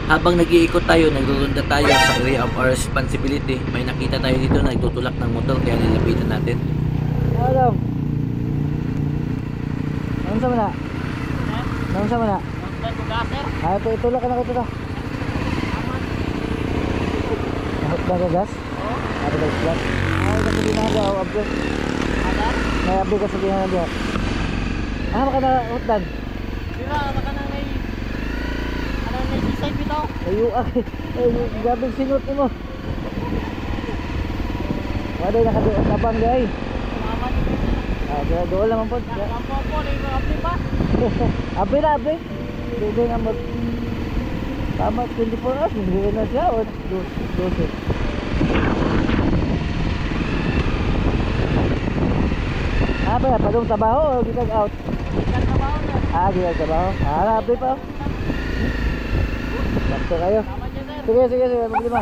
Habang nag-iikot tayo, nagrurunda tayo sa area of our responsibility, may nakita tayo dito na nagtutulak ng motor kaya nilapitan natin. Alam. Ano sa mana? Ano sa mana? Ah, itulak ka na ito ta. Nakot ba ka gas? Oo. Ano ba gas? Ay, kasi na daw, abdo. May abdo ka sa ginagawa diya. Ah, baka na hutdan. Dira, baka na may sisay bitaw. Ayo ay, gabing singot mo. Wala na kadoon tabang gay. Salamat. Ah, doon naman po. Kampo ni abli pa. Abi na, abi. Doon na mo. Tama, 24 hours, hindi na siya. O, 12. Ah, ba, padong trabaho o gitag out? Ikan trabaho na. Ah, gitag trabaho. Ah, abi pa. Bakto kayo. Salamat niya, sir. Sige, problema.